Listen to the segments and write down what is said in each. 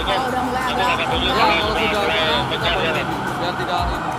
kalau udah mulai agak Ya, kalau sudah kita boleh biar tidak ini.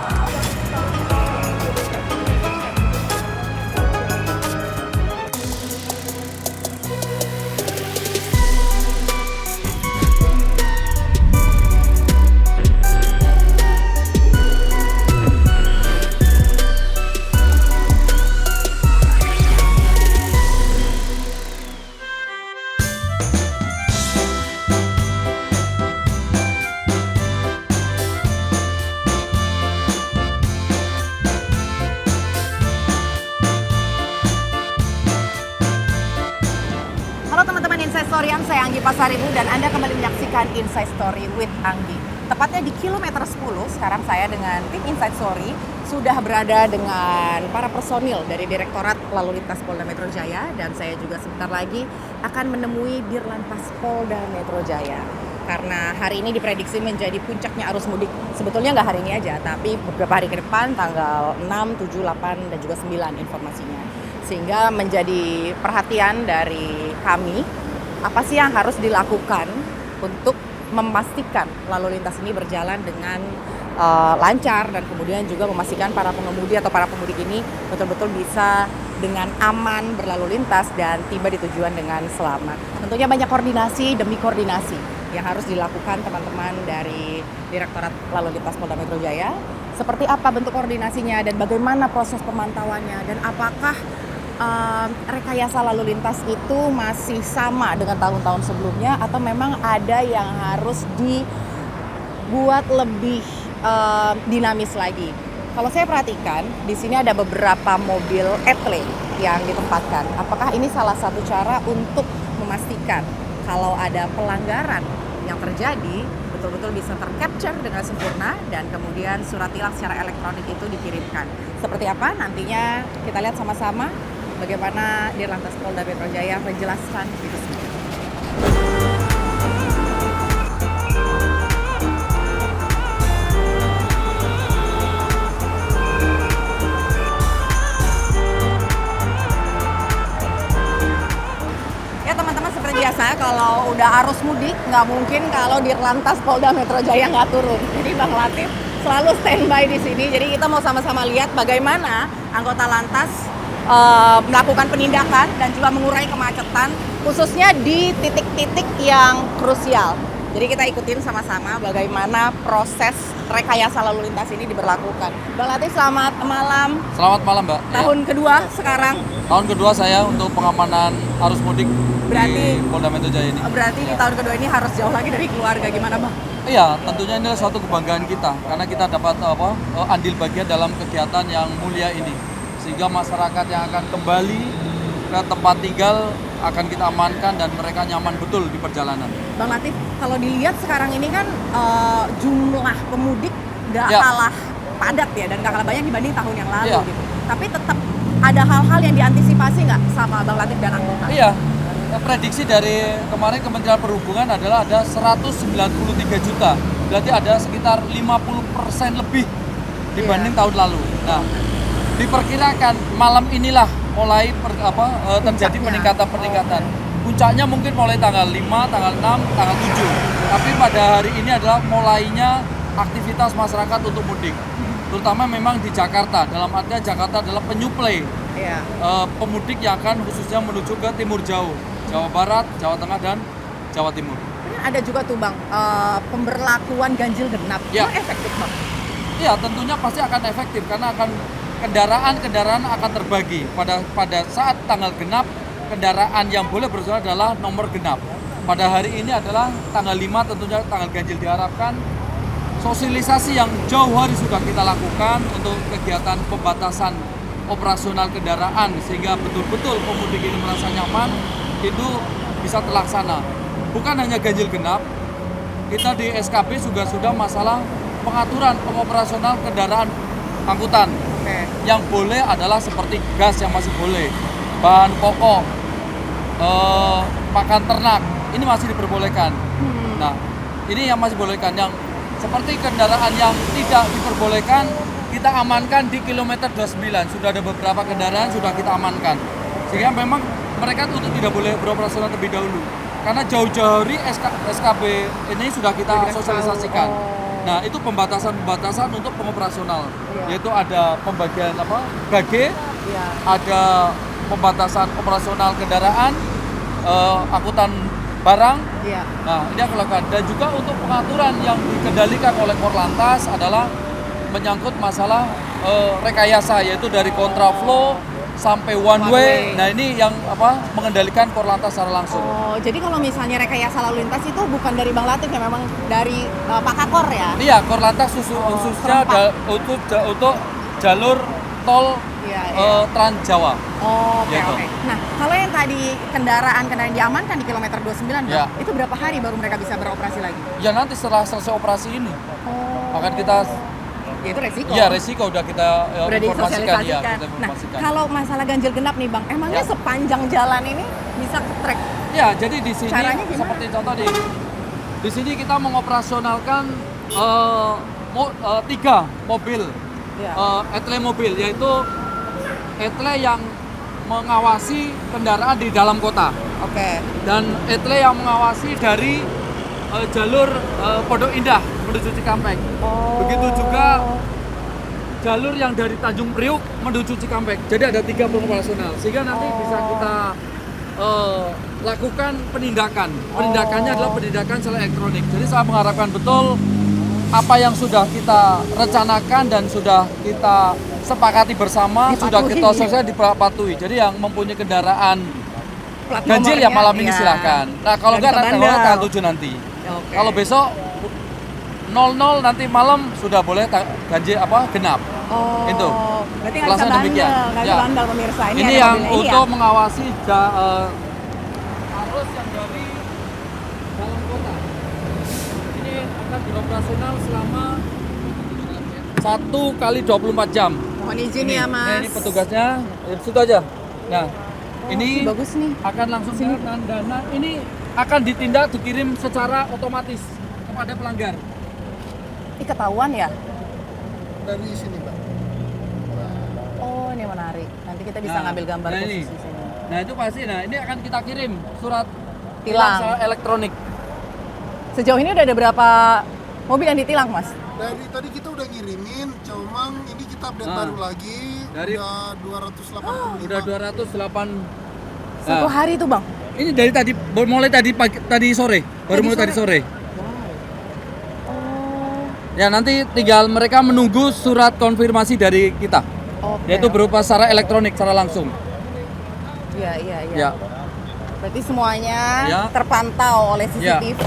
Halo teman-teman Inside Storyan, saya Anggi Pasaribu dan Anda kembali menyaksikan Inside Story with Anggi. Tepatnya di kilometer 10, sekarang saya dengan tim Inside Story sudah berada dengan para personil dari Direktorat Lalu Lintas Polda Metro Jaya dan saya juga sebentar lagi akan menemui Dirlantas Polda Metro Jaya. Karena hari ini diprediksi menjadi puncaknya arus mudik. Sebetulnya nggak hari ini aja, tapi beberapa hari ke depan, tanggal 6, 7, 8, dan juga 9 informasinya. Sehingga menjadi perhatian dari kami, apa sih yang harus dilakukan untuk memastikan lalu lintas ini berjalan dengan lancar dan kemudian juga memastikan para pengemudi atau para pemudik ini betul-betul bisa dengan aman berlalu lintas dan tiba di tujuan dengan selamat. Tentunya banyak koordinasi demi koordinasi yang harus dilakukan teman-teman dari Direktorat Lalu Lintas Polda Metro Jaya. Seperti apa bentuk koordinasinya dan bagaimana proses pemantauannya dan apakah rekayasa lalu lintas itu masih sama dengan tahun-tahun sebelumnya atau memang ada yang harus dibuat lebih dinamis lagi. Kalau saya perhatikan di sini ada beberapa mobil E-Train yang ditempatkan. Apakah ini salah satu cara untuk memastikan kalau ada pelanggaran yang terjadi betul-betul bisa tercapture dengan sempurna dan kemudian surat tilang secara elektronik itu dikirimkan. Seperti apa nantinya kita lihat sama-sama bagaimana Dirlantas Polda Metro Jaya menjelaskan itu semua. Ya teman-teman, seperti biasa kalau udah arus mudik nggak mungkin kalau Dirlantas Polda Metro Jaya nggak turun. Jadi Bang Latif selalu standby di sini. Jadi kita mau sama-sama lihat bagaimana anggota lantas melakukan penindakan dan juga mengurangi kemacetan khususnya di titik-titik yang krusial. Jadi kita ikutin sama-sama bagaimana proses rekayasa lalu lintas ini diberlakukan. Bang Latif, selamat malam. Selamat malam, Mbak. Tahun kedua sekarang. Tahun kedua saya untuk pengamanan arus mudik Berarti- di Polda Metro Jaya ini. Berarti di Ya. tahun kedua ini harus jauh lagi dari keluarga, gimana Bang? Iya, tentunya ini adalah suatu kebanggaan kita karena kita dapat andil bagian dalam kegiatan yang mulia ini. Sehingga masyarakat yang akan kembali ke tempat tinggal akan kita amankan dan mereka nyaman betul di perjalanan. Bang Latif, kalau dilihat sekarang ini kan jumlah pemudik nggak Ya. kalah padat ya dan nggak kalah banyak dibanding tahun yang lalu Ya. gitu. Tapi tetap ada hal-hal yang diantisipasi nggak sama Bang Latif dan anggota? Iya, prediksi dari kemarin Kementerian Perhubungan adalah ada 193 juta. Berarti ada sekitar 50% lebih dibanding tahun lalu. Nah, diperkirakan malam inilah mulai terjadi peningkatan. Puncaknya mungkin mulai tanggal 5, tanggal 6, tanggal 7. Tapi pada hari ini adalah mulainya aktivitas masyarakat untuk mudik. Terutama memang di Jakarta. Dalam artian Jakarta adalah penyuplai Iya. pemudik yang akan khususnya menuju ke timur jauh. Jawa Barat, Jawa Tengah, dan Jawa Timur. Kan ada juga tuh Bang, pemberlakuan ganjil genap. Ya. Itu efektif Bang? Iya, tentunya pasti akan efektif karena akan kendaraan akan terbagi. Pada saat tanggal genap, kendaraan yang boleh berjalan adalah nomor genap. Pada hari ini adalah tanggal 5, tentunya tanggal ganjil diharapkan. Sosialisasi yang jauh hari sudah kita lakukan untuk kegiatan pembatasan operasional kendaraan sehingga betul-betul pemudik ini merasa nyaman, itu bisa terlaksana. Bukan hanya ganjil genap, kita di SKB juga sudah masalah pengaturan pengoperasional kendaraan angkutan. Oke. Yang boleh adalah seperti gas yang masih boleh, bahan pokok, pakan ternak, ini masih diperbolehkan. Nah, ini yang masih diperbolehkan. Yang seperti kendaraan yang tidak diperbolehkan, kita amankan di kilometer 29. Sudah ada beberapa kendaraan sudah kita amankan. Sehingga memang mereka untuk tidak boleh beroperasional terlebih dahulu. karena jauh-jauh hari SKB ini sudah kita sosialisasikan. Nah, itu pembatasan-pembatasan untuk pengoperasional, yaitu ada pembagian gage, ada pembatasan operasional kendaraan, angkutan barang. Nah, ini akan dilakukan. Dan juga untuk pengaturan yang dikendalikan oleh Korlantas adalah menyangkut masalah rekayasa, yaitu dari kontraflow sampai one way. Nah, ini yang mengendalikan Korlantas secara langsung. Oh, jadi kalau misalnya rekayasa lalu lintas itu bukan dari Bang Latif ya, memang dari Pak Kakor ya? Iya, Korlantas khususnya untuk jalur tol Trans Jawa. Oke. Nah, kalau yang tadi kendaraan diamankan di kilometer 29, Bang, itu berapa hari baru mereka bisa beroperasi lagi? Ya nanti setelah selesai operasi ini akan kita. Ya itu resiko. Iya, resiko udah kita informasikan. Ya, Nah, kalau masalah ganjil genap nih Bang, emangnya sepanjang jalan ini bisa ke track? Ya, jadi di sini seperti contoh di sini kita mengoperasionalkan 3 mobil, etle mobil, yaitu etle yang mengawasi kendaraan di dalam kota. Dan etle yang mengawasi dari jalur Pondok Indah menuju Cikampek. Begitu juga jalur yang dari Tanjung Priuk menuju Cikampek. Jadi ada 3 pengoperasional, sehingga nanti bisa kita lakukan penindakan. Penindakannya adalah penindakan secara elektronik. Jadi saya mengharapkan betul apa yang sudah kita rencanakan dan sudah kita sepakati bersama sudah kita selesai dipatuhi. Jadi yang mempunyai kendaraan ganjil ya malam ini silahkan. Nah, kalau enggak tanggal 7 nanti. Kalau besok 00 nanti malam sudah boleh ganjil genap. Itu. Berarti nggak bisa bandel, nggak bisa bandel pemirsa. Ini yang untuk mengawasi arus yang dari dalam kota. Ini akan beroperasional selama 1 kali 24 jam. Mohon izin ya Mas. Ini petugasnya, situ aja. Nah, ini bagus nih. Akan langsung dana. Ini akan dikirim secara otomatis kepada pelanggar. Ketahuan ya? Dari sini, Mbak. Oh, ini menarik. Nanti kita bisa ngambil gambar khusus di sini. Nah, itu pasti. Nah, ini akan kita kirim surat tilang secara elektronik. Sejauh ini udah ada berapa mobil yang ditilang, Mas? Dari tadi kita udah ngirimin, cuma ini kita update baru lagi. Udah 285. Udah 208. Satu hari itu, Bang? Ini dari tadi, mulai tadi sore. Baru mulai tadi sore. Ya, nanti tinggal mereka menunggu surat konfirmasi dari kita. Yaitu berupa secara elektronik, secara langsung. Iya. Berarti semuanya terpantau oleh CCTV.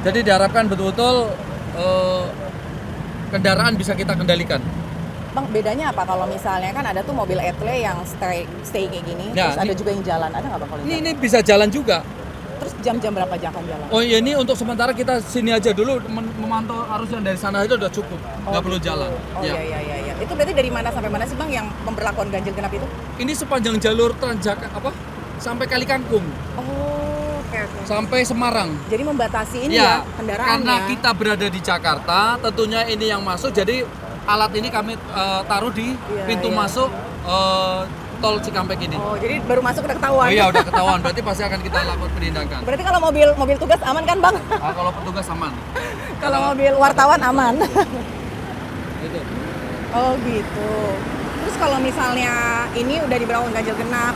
Jadi diharapkan betul-betul kendaraan bisa kita kendalikan. Bang, bedanya apa kalau misalnya kan ada tuh mobil etle yang stay kayak gini, terus ada juga yang jalan, ada nggak Bang kalau ini bisa jalan juga. Terus jam-jam berapa aja akan jalan? Oh iya, ini untuk sementara kita sini aja dulu memantau arus yang dari sana itu udah cukup, nggak perlu jalan. Iya. Itu berarti dari mana sampai mana sih Bang yang pemberlakuan ganjil genap itu? Ini sepanjang jalur sampai Kali Kangkung. Oke. Sampai Semarang. Jadi membatasi ini ya kendaraannya. Karena kita berada di Jakarta, tentunya ini yang masuk. Jadi alat ini kami taruh di pintu masuk tol Cikampek ini. Oh, jadi baru masuk udah ketahuan. Oh iya, udah ketahuan. Berarti pasti akan kita lakukan penindakan. Berarti kalau mobil tugas aman kan, Bang? Kalau petugas aman. Kalau mobil wartawan aman. Itu. Oh, gitu. Terus kalau misalnya ini udah diberlakukan ganjil genap,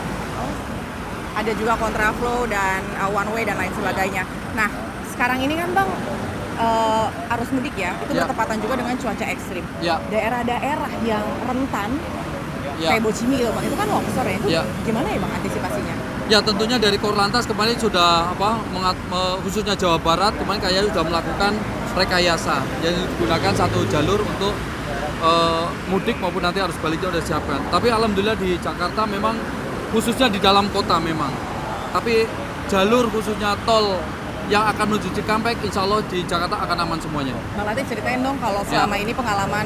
ada juga kontraflow dan one way dan lain sebagainya. Nah, sekarang ini kan Bang arus mudik ya, itu bertepatan juga dengan cuaca ekstrim. Daerah-daerah yang rentan kayak Bocimi gitu Bang, itu kan longsor ya. Itu gimana ya Bang antisipasinya? Ya, tentunya dari Korlantas kemarin sudah khususnya Jawa Barat kemarin kayaknya sudah melakukan rekayasa. Jadi digunakan satu jalur untuk mudik maupun nanti arus baliknya sudah disiapkan. Tapi alhamdulillah di Jakarta memang khususnya di dalam kota memang. Tapi jalur khususnya tol yang akan menuju Cikampek, insya Allah di Jakarta akan aman semuanya. Bang Latif ceritain dong kalau selama ini pengalaman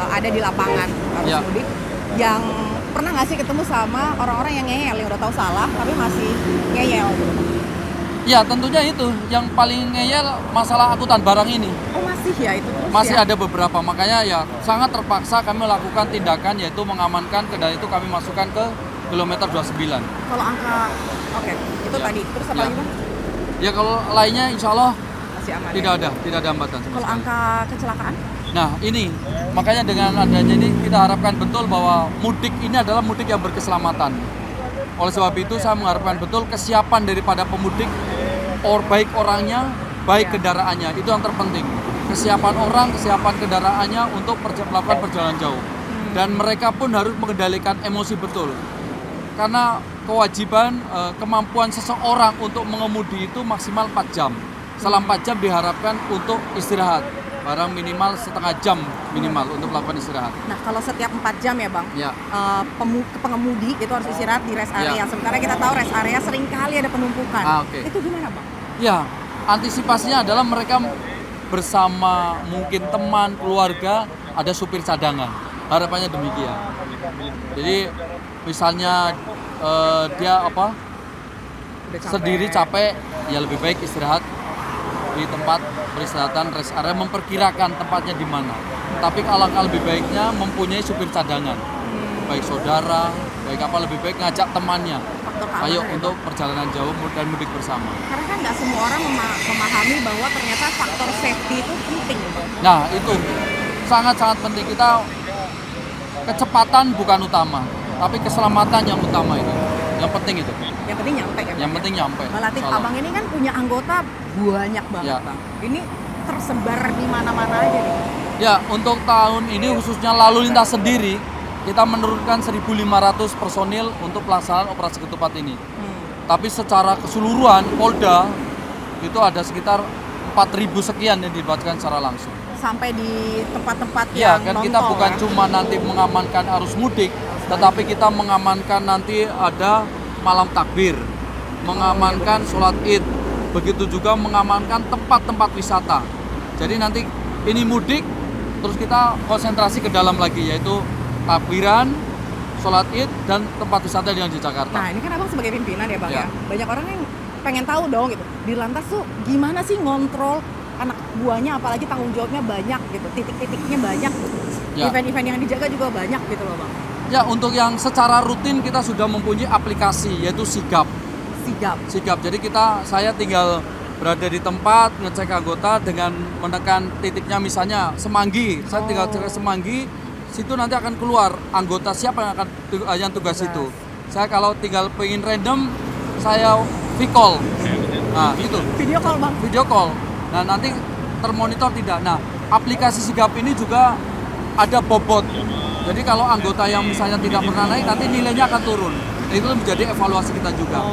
ada di lapangan arus mudik, yang pernah nggak sih ketemu sama orang-orang yang ngeyel, yang udah tahu salah tapi masih ngeyel? Ya, tentunya itu yang paling ngeyel masalah angkutan barang ini. Oh, masih ya itu terus masih ada beberapa, makanya ya sangat terpaksa kami melakukan tindakan yaitu mengamankan kendaraan itu kami masukkan ke kilometer 29. Kalau angka itu tadi terus apa lagi Bang? Ya kalau lainnya insya Allah Masih aman. tidak ada hambatan sama Kalau sekali. angka kecelakaan? Nah ini makanya dengan adanya ini kita harapkan betul bahwa mudik ini adalah mudik yang berkeselamatan. Oleh sebab itu saya mengharapkan betul kesiapan daripada pemudik, baik orangnya, baik kendaraannya, itu yang terpenting. Kesiapan orang, kesiapan kendaraannya untuk melakukan perjalanan jauh. Dan mereka pun harus mengendalikan emosi betul. Karena kewajiban, kemampuan seseorang untuk mengemudi itu maksimal 4 jam. Setelah 4 jam diharapkan untuk istirahat. Barang minimal setengah jam minimal untuk melakukan istirahat. Nah, kalau setiap 4 jam ya Bang, Ya. pengemudi itu harus istirahat di rest area. Ya. Sementara kita tahu rest area sering kali ada penumpukan. Oke. Itu gimana Bang? Ya, antisipasinya adalah mereka bersama mungkin teman, keluarga, ada supir cadangan. Harapannya demikian. Jadi misalnya dia Udah capek. sendiri capek, ya lebih baik istirahat di tempat peristirahatan rest area, memperkirakan tempatnya di mana. Tapi alangkah lebih baiknya mempunyai supir cadangan, baik saudara, baik apa, lebih baik ngajak temannya. Faktor keamanan Ayo ya, untuk perjalanan jauh dan mudik bersama. Karena kan nggak semua orang memahami bahwa ternyata faktor safety itu penting. Nah itu sangat-sangat penting. Kita kecepatan bukan utama, tapi keselamatan yang utama itu. Yang penting itu. Yang penting nyampe ya. Yang penting nyampe. Mbak Latif, Salah. Abang ini kan punya anggota banyak banget Ya. Bang. Ini tersebar di mana-mana aja nih. Ya, untuk tahun ini khususnya lalu lintas sendiri, kita menurunkan 1.500 personil untuk pelaksanaan operasi ketupat ini. Tapi secara keseluruhan Polda itu ada sekitar 4.000 sekian yang dilibatkan secara langsung. Sampai di tempat-tempat Ya, yang kan non-tol kita bukan kan? cuma nanti mengamankan arus mudik, tetapi kita mengamankan nanti ada malam takbir, mengamankan sholat id, begitu juga mengamankan tempat-tempat wisata. Jadi nanti ini mudik, terus kita konsentrasi ke dalam lagi, yaitu takbiran, sholat id, dan tempat wisata yang di Jakarta. Nah, ini kan Abang sebagai pimpinan ya Bang Ya. ya. Banyak orang yang pengen tahu dong gitu. Di lantas tuh gimana sih ngontrol anak buahnya, apalagi tanggung jawabnya banyak gitu. Titik-titiknya banyak gitu. Ya. Event-event yang dijaga juga banyak gitu loh Bang. Ya, untuk yang secara rutin kita sudah mempunyai aplikasi, yaitu Sigap. Sigap. Jadi saya tinggal berada di tempat, ngecek anggota dengan menekan titiknya, misalnya Semanggi. Saya tinggal cek Semanggi, situ nanti akan keluar anggota siapa yang akan yang tugas itu. Saya kalau tinggal pengen random, saya V-call. Nah, itu. Video call Bang. Video call. Nah, nanti termonitor tidak. Nah, aplikasi Sigap ini juga ada bobot. Jadi kalau anggota yang misalnya tidak pernah naik, nanti nilainya akan turun. Itu menjadi evaluasi kita juga.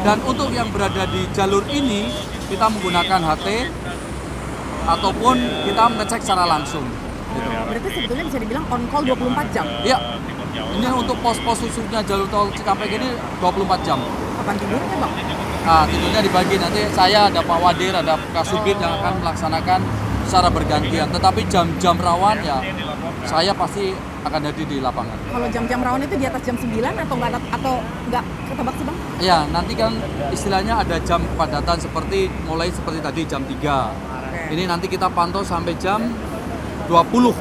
Dan untuk yang berada di jalur ini, kita menggunakan HT ataupun kita mengecek secara langsung. Gitu. Berarti sebetulnya bisa dibilang on call 24 jam. Ya, ini untuk pos-pos khususnya jalur tol Cikampek ini 24 jam. Kapan tidurnya Bang? Nah, tidurnya dibagi, nanti saya ada Pak Wadir, ada Kasubit yang akan melaksanakan secara bergantian. Tetapi jam-jam rawan ya saya pasti akan hadir di lapangan. Kalau jam-jam rawan itu di atas jam 9 atau nggak ketebak sih Bang? Ya, nanti kan istilahnya ada jam kepadatan mulai seperti tadi jam 3. Oke. Ini nanti kita pantau sampai jam 22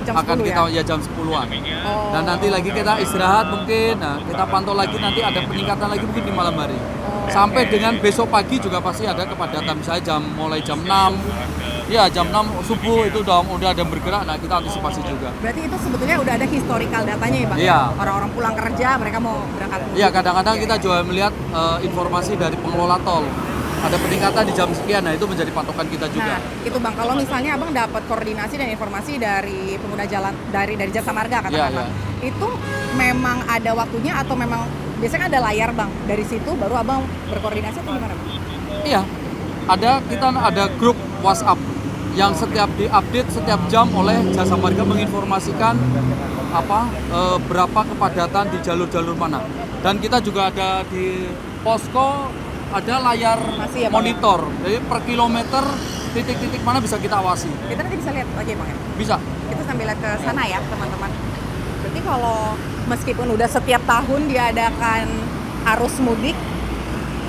Jam akan 10 kita ya? jam 10-an. Oh. Dan nanti lagi kita istirahat mungkin. Nah, kita pantau lagi, nanti ada peningkatan lagi mungkin di malam hari. Sampai dengan besok pagi juga pasti ada kepadatan, misalnya mulai jam 6. Ya, jam 6 subuh itu udah ada yang bergerak. Nah, kita antisipasi juga. Berarti itu sebetulnya udah ada historical datanya ya Bang? Iya. Orang-orang pulang kerja, mereka mau berangkat mudik. Iya, kadang-kadang Iya, kita iya. juga melihat informasi dari pengelola tol. Ada peningkatan di jam sekian, nah itu menjadi patokan kita juga. Nah, itu Bang, kalau misalnya Abang dapat koordinasi dan informasi dari pengguna jalan dari Jasa Marga katakanlah. Iya, Itu memang ada waktunya atau memang biasanya ada layar Bang. Dari situ baru Abang berkoordinasi atau gimana Bang? Iya, kita ada grup WhatsApp yang setiap diupdate setiap jam oleh Jasa Marga menginformasikan berapa kepadatan di jalur-jalur mana. Dan kita juga ada di posko, ada layar Masih ya, Bang, monitor. Jadi per kilometer titik-titik mana bisa kita awasi. Kita nanti bisa lihat lagi Bang ya? Bisa. Kita sambil lihat ke sana ya teman-teman. Berarti kalau meskipun udah setiap tahun diadakan arus mudik,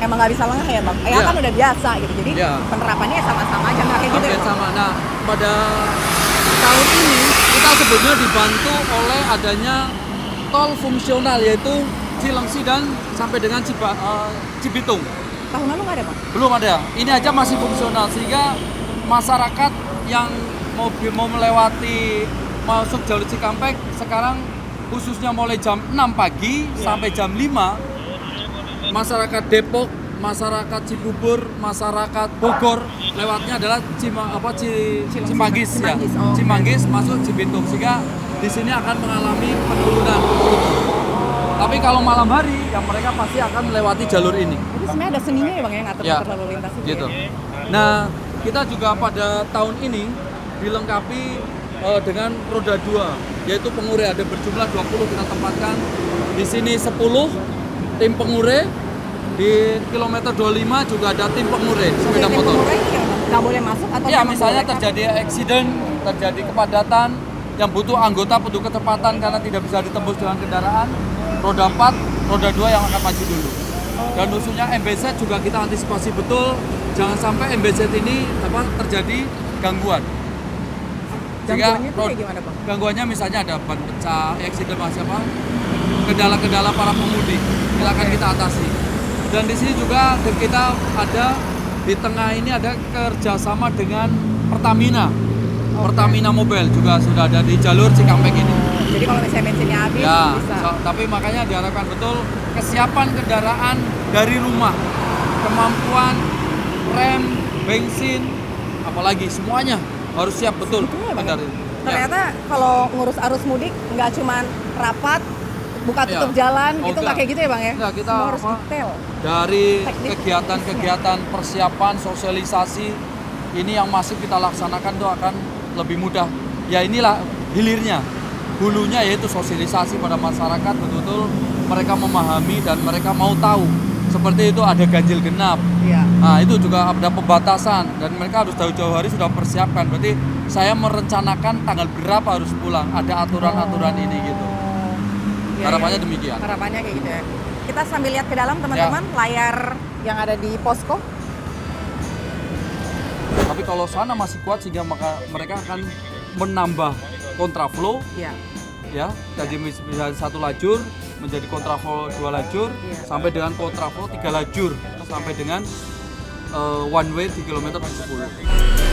emang nggak bisa lengah ya Bang? Ya Iya. kan udah biasa gitu, jadi Iya. penerapannya sama-sama aja nggak kayak gitu Oke, ya Bang? sama. Nah, pada tahun ini kita sebetulnya dibantu oleh adanya tol fungsional, yaitu Cilengsi dan sampai dengan Cibitung. Tahun lalu nggak ada, Pak? Belum ada. Ini aja masih fungsional sehingga masyarakat yang mau melewati masuk jalur Cikampek sekarang khususnya mulai jam 6 pagi sampai jam 5 masyarakat Depok, masyarakat Cibubur, masyarakat Bogor lewatnya adalah Cimanggis ya. Oh, Cimanggis masuk Cibitung sehingga di sini akan mengalami penurunan. Tapi kalau malam hari ya mereka pasti akan melewati jalur ini. Jadi sebenarnya ada seninya ya Bang ya ngatur Ya, lalu lintas itu. gitu. Ya? Nah, kita juga pada tahun ini dilengkapi dengan roda 2, yaitu pengure ada berjumlah 20 kita tempatkan. Di sini 10 tim pengure, di kilometer 25 juga ada tim pengure sepeda Tim motor. pengure ini nggak boleh masuk atau Ya, memang misalnya boleh? terjadi accident, terjadi kepadatan yang butuh anggota petunjuk kecepatan karena tidak bisa ditembus dengan kendaraan, roda 4, roda 2 yang akan maju dulu. Dan khususnya MBZ juga kita antisipasi betul, jangan sampai MBZ ini terjadi gangguan. Gangguannya itu kayak gimana, Bang? Gangguannya misalnya ada ban pecah, accident kendala-kendala para pemudik, kita akan kita atasi. Dan di sini juga kita ada di tengah ini ada kerjasama dengan Pertamina. Pertamina Mobile juga sudah ada di jalur Cikampek ini. Jadi kalau misalnya bensinnya habis Ya, bisa. tapi makanya diharapkan betul kesiapan kendaraan dari rumah, kemampuan rem, bensin, apalagi semuanya harus siap betul. Gitu ya, Bang? kendaraan. Ternyata kalau ngurus arus mudik nggak cuman rapat, buka tutup jalan Oh, gitu, nggak kayak gitu ya Bang ya? Enggak, kita Semua harus detail. dari Teknik. kegiatan-kegiatan persiapan sosialisasi ini yang masif kita laksanakan tuh akan lebih mudah. Ya inilah hilirnya, hulunya yaitu sosialisasi pada masyarakat, betul-betul mereka memahami dan mereka mau tahu. Seperti itu ada ganjil genap. Iya. Nah itu juga ada pembatasan dan mereka harus jauh-jauh hari sudah persiapkan. Berarti saya merencanakan tanggal berapa harus pulang. Ada aturan-aturan ini gitu. Iya, Harapannya iya. demikian. Harapannya kayak gitu ya. Kita sambil lihat ke dalam teman-teman, layar yang ada di posko. Tapi kalau sana masih kuat sehingga mereka akan menambah kontraflow Iya. ya, jadi bisa satu lajur menjadi kontraflow 2 lajur sampai dengan kontraflow 3 lajur sampai dengan one way di kilometer 70.